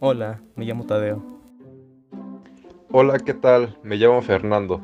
Hola, me llamo Tadeo. Hola, ¿qué tal? Me llamo Fernando.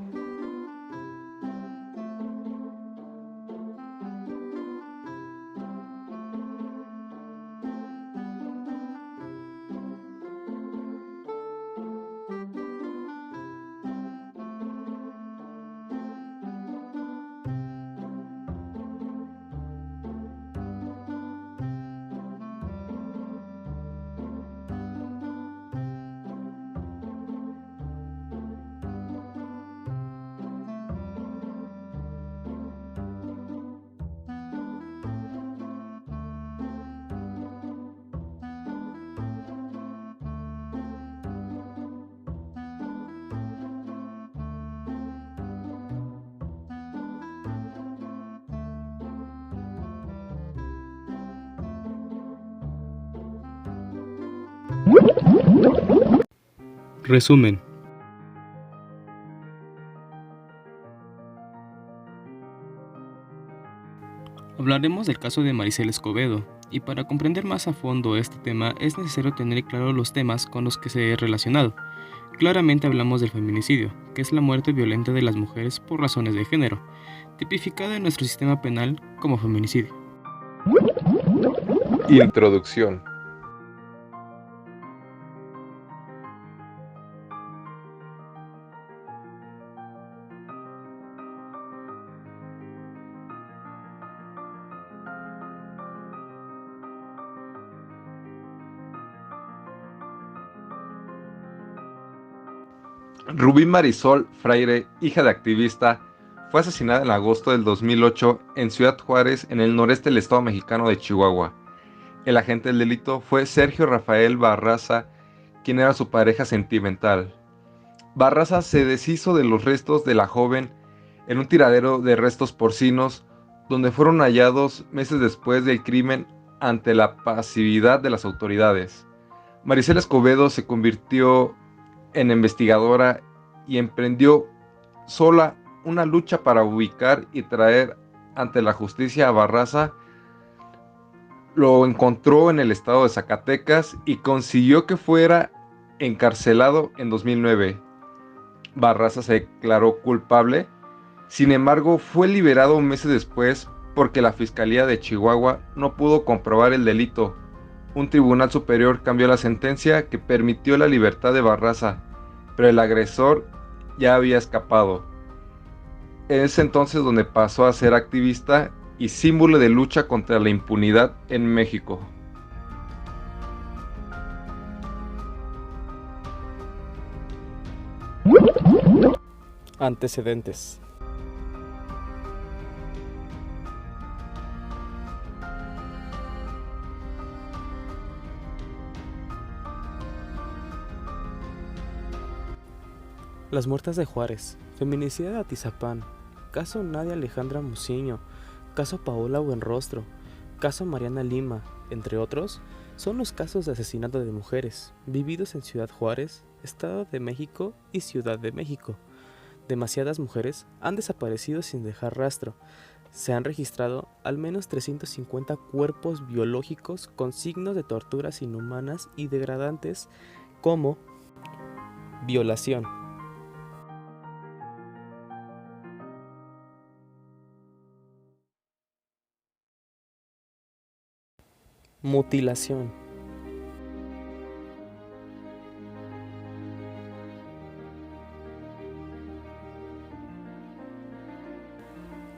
Resumen. Hablaremos del caso de Maricel Escobedo, y para comprender más a fondo este tema es necesario tener claro los temas con los que se he relacionado. Claramente hablamos del feminicidio, que es la muerte violenta de las mujeres por razones de género, tipificada en nuestro sistema penal como feminicidio. Introducción. Rubí Marisol Freire, hija de activista, fue asesinada en agosto del 2008 en Ciudad Juárez, en el noreste del estado mexicano de Chihuahua. El agente del delito fue Sergio Rafael Barraza, quien era su pareja sentimental. Barraza se deshizo de los restos de la joven en un tiradero de restos porcinos, donde fueron hallados meses después del crimen ante la pasividad de las autoridades. Maricel Escobedo se convirtió en investigadora y emprendió sola una lucha para ubicar y traer ante la justicia a Barraza. Lo encontró en el estado de Zacatecas y consiguió que fuera encarcelado en 2009. Barraza se declaró culpable, sin embargo fue liberado meses después porque la Fiscalía de Chihuahua no pudo comprobar el delito. Un tribunal superior cambió la sentencia que permitió la libertad de Barraza, pero el agresor ya había escapado. Es entonces donde pasó a ser activista y símbolo de lucha contra la impunidad en México. Antecedentes. Las muertas de Juárez, feminicidio de Atizapán, caso Nadia Alejandra Muciño, caso Paola Buenrostro, caso Mariana Lima, entre otros, son los casos de asesinato de mujeres vividos en Ciudad Juárez, Estado de México y Ciudad de México. Demasiadas mujeres han desaparecido sin dejar rastro. Se han registrado al menos 350 cuerpos biológicos con signos de torturas inhumanas y degradantes como violación, mutilación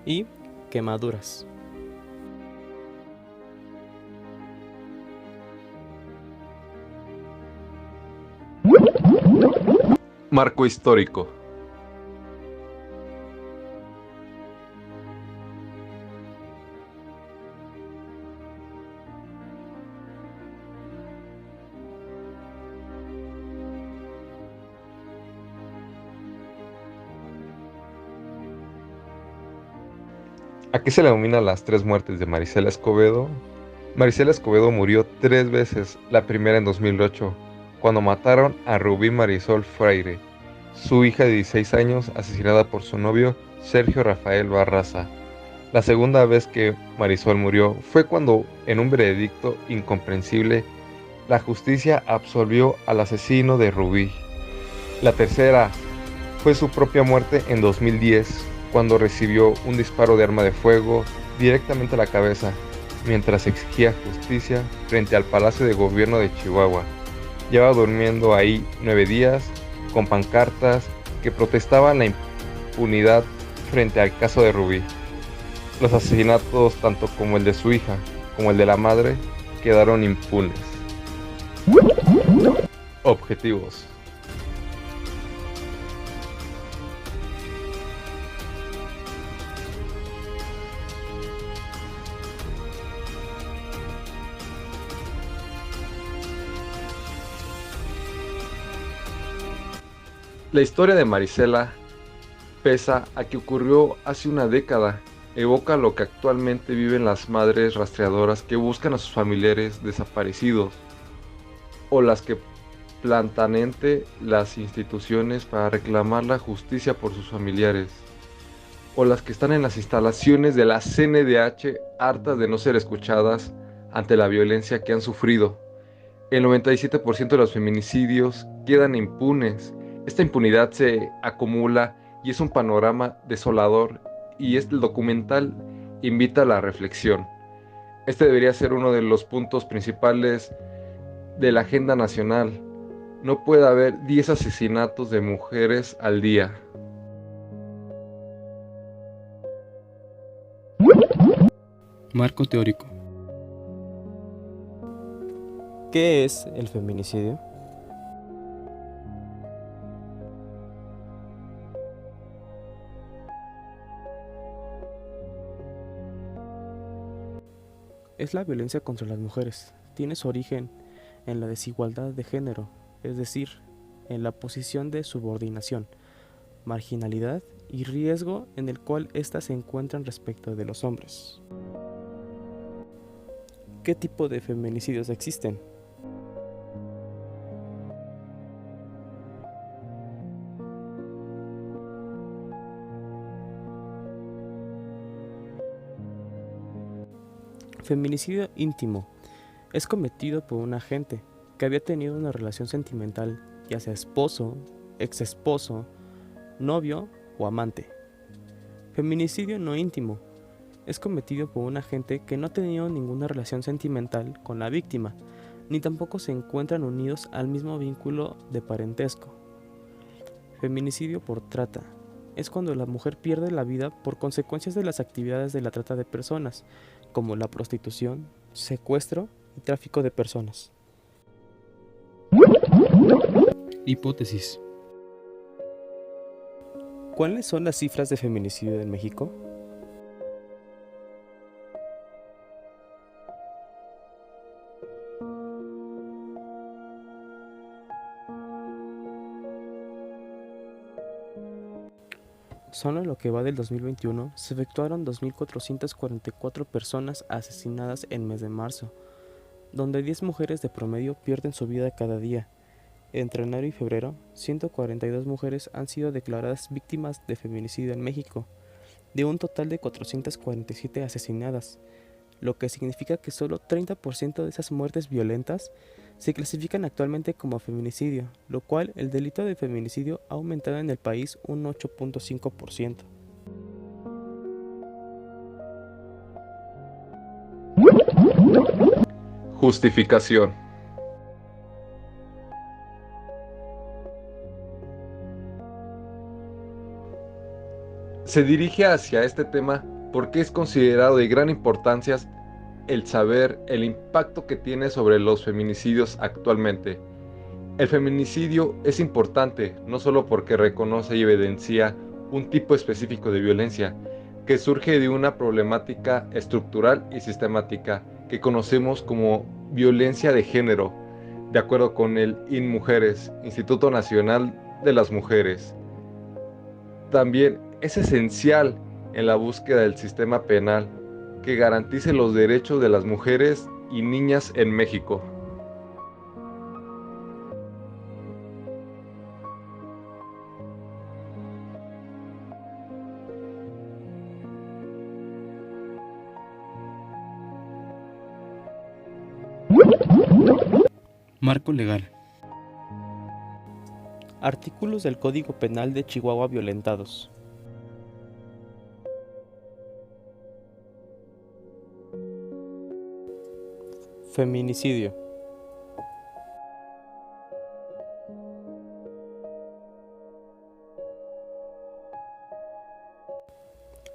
y quemaduras. Marco histórico. ¿A qué se le denomina las tres muertes de Maricela Escobedo? Maricela Escobedo murió 3 veces, la primera en 2008, cuando mataron a Rubí Marisol Freire, su hija de 16 años, asesinada por su novio Sergio Rafael Barraza. La segunda vez que Marisol murió fue cuando, en un veredicto incomprensible, la justicia absolvió al asesino de Rubí. La tercera fue su propia muerte en 2010, cuando recibió un disparo de arma de fuego directamente a la cabeza, mientras exigía justicia frente al Palacio de Gobierno de Chihuahua. Llevaba durmiendo ahí 9 días, con pancartas que protestaban la impunidad frente al caso de Rubí. Los asesinatos, tanto como el de su hija como el de la madre, quedaron impunes. Objetivos. La historia de Marisela, pese a que ocurrió hace una década, evoca lo que actualmente viven las madres rastreadoras que buscan a sus familiares desaparecidos, o las que plantan ante las instituciones para reclamar la justicia por sus familiares, o las que están en las instalaciones de la CNDH hartas de no ser escuchadas ante la violencia que han sufrido. El 97% de los feminicidios quedan impunes. Esta impunidad se acumula y es un panorama desolador, y este documental invita a la reflexión. Este debería ser uno de los puntos principales de la agenda nacional. No puede haber 10 asesinatos de mujeres al día. Marco teórico. ¿Qué es el feminicidio? Es la violencia contra las mujeres. Tiene su origen en la desigualdad de género, es decir, en la posición de subordinación, marginalidad y riesgo en el cual éstas se encuentran respecto de los hombres. ¿Qué tipo de feminicidios existen? Feminicidio íntimo es cometido por un agente que había tenido una relación sentimental, ya sea esposo, exesposo, novio o amante. Feminicidio no íntimo es cometido por un agente que no ha tenido ninguna relación sentimental con la víctima, ni tampoco se encuentran unidos al mismo vínculo de parentesco. Feminicidio por trata es cuando la mujer pierde la vida por consecuencias de las actividades de la trata de personas, como la prostitución, secuestro y tráfico de personas. Hipótesis. ¿Cuáles son las cifras de feminicidio en México? Solo en lo que va del 2021 se efectuaron 2.444 personas asesinadas en mes de marzo, donde 10 mujeres de promedio pierden su vida cada día. Entre enero y febrero, 142 mujeres han sido declaradas víctimas de feminicidio en México, de un total de 447 asesinadas, lo que significa que solo 30% de esas muertes violentas se clasifican actualmente como feminicidio, lo cual el delito de feminicidio ha aumentado en el país un 8.5%. Justificación. Se dirige hacia este tema porque es considerado de gran importancia el saber el impacto que tiene sobre los feminicidios actualmente. El feminicidio es importante no solo porque reconoce y evidencia un tipo específico de violencia que surge de una problemática estructural y sistemática que conocemos como violencia de género, de acuerdo con el INMujeres, Instituto Nacional de las Mujeres. También es esencial en la búsqueda del sistema penal que garantice los derechos de las mujeres y niñas en México. Marco legal. Artículos del Código Penal de Chihuahua violentados. Feminicidio.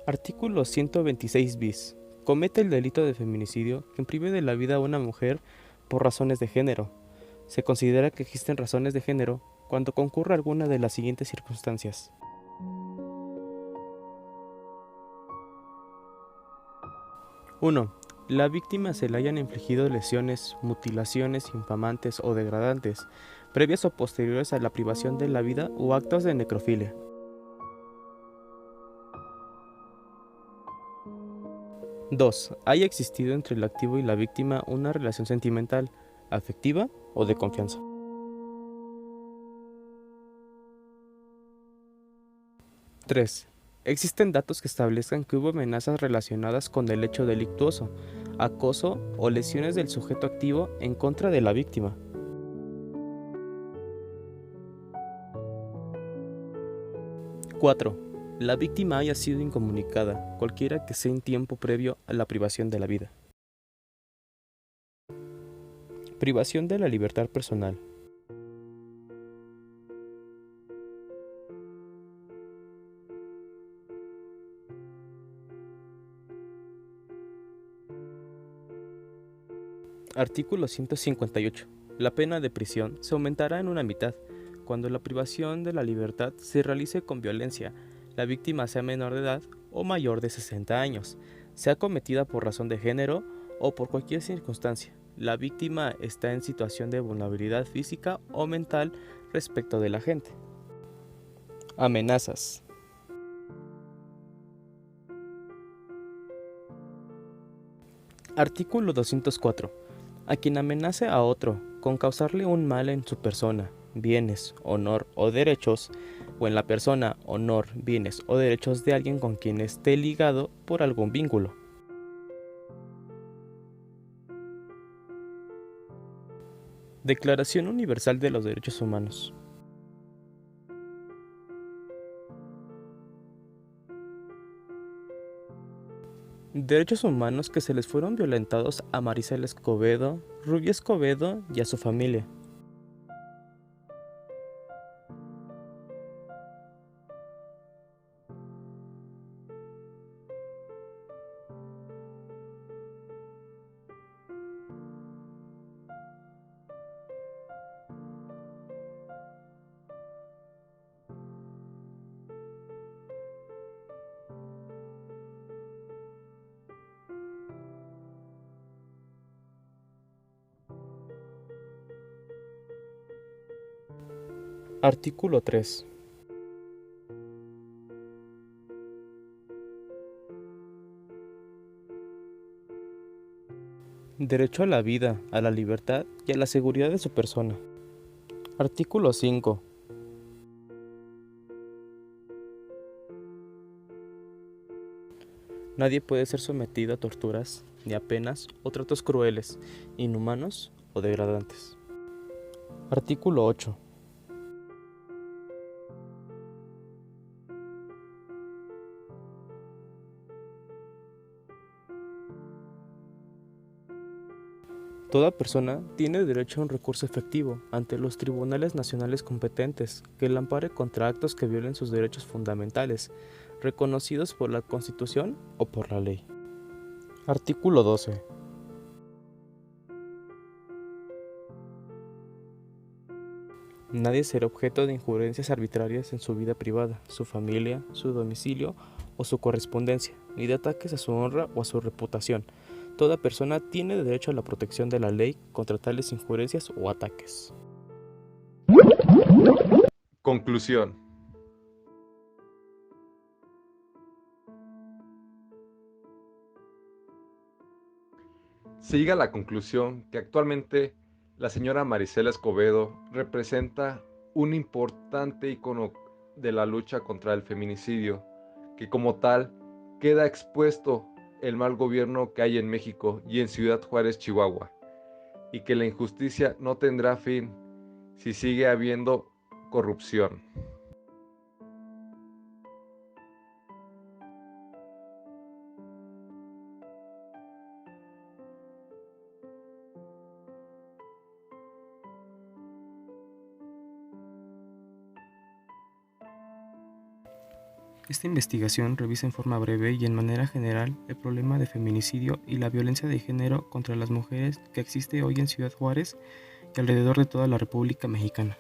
Artículo 126 bis. Comete el delito de feminicidio quien prive de la vida a una mujer por razones de género. Se considera que existen razones de género cuando concurra alguna de las siguientes circunstancias. 1. La víctima se le hayan infligido lesiones, mutilaciones infamantes o degradantes, previas o posteriores a la privación de la vida o actos de necrofilia. 2. Haya existido entre el activo y la víctima una relación sentimental, afectiva o de confianza. 3. Existen datos que establezcan que hubo amenazas relacionadas con el hecho delictuoso, acoso o lesiones del sujeto activo en contra de la víctima. 4. La víctima haya sido incomunicada, cualquiera que sea en tiempo previo a la privación de la vida. Privación de la libertad personal. Artículo 158. La pena de prisión se aumentará en una mitad cuando la privación de la libertad se realice con violencia, la víctima sea menor de edad o mayor de 60 años, sea cometida por razón de género o por cualquier circunstancia. La víctima está en situación de vulnerabilidad física o mental respecto del agente. Amenazas. Artículo 204. A quien amenace a otro con causarle un mal en su persona, bienes, honor o derechos, o en la persona, honor, bienes o derechos de alguien con quien esté ligado por algún vínculo. Declaración Universal de los Derechos Humanos. Derechos humanos que se les fueron violentados a Maricela Escobedo, Rubí Escobedo y a su familia. Artículo 3. Derecho a la vida, a la libertad y a la seguridad de su persona. Artículo 5. Nadie puede ser sometido a torturas, ni a penas o tratos crueles, inhumanos o degradantes. Artículo 8. Toda persona tiene derecho a un recurso efectivo ante los tribunales nacionales competentes que la ampare contra actos que violen sus derechos fundamentales, reconocidos por la Constitución o por la ley. Artículo 12. Nadie será objeto de injerencias arbitrarias en su vida privada, su familia, su domicilio o su correspondencia, ni de ataques a su honra o a su reputación. Toda persona tiene derecho a la protección de la ley contra tales injerencias o ataques. Conclusión. Se llega a la conclusión que actualmente la señora Maricela Escobedo representa un importante icono de la lucha contra el feminicidio, que como tal queda expuesto el mal gobierno que hay en México y en Ciudad Juárez, Chihuahua. y que la injusticia no tendrá fin si sigue habiendo corrupción. Esta investigación revisa en forma breve y en manera general el problema de feminicidio y la violencia de género contra las mujeres que existe hoy en Ciudad Juárez y alrededor de toda la República Mexicana.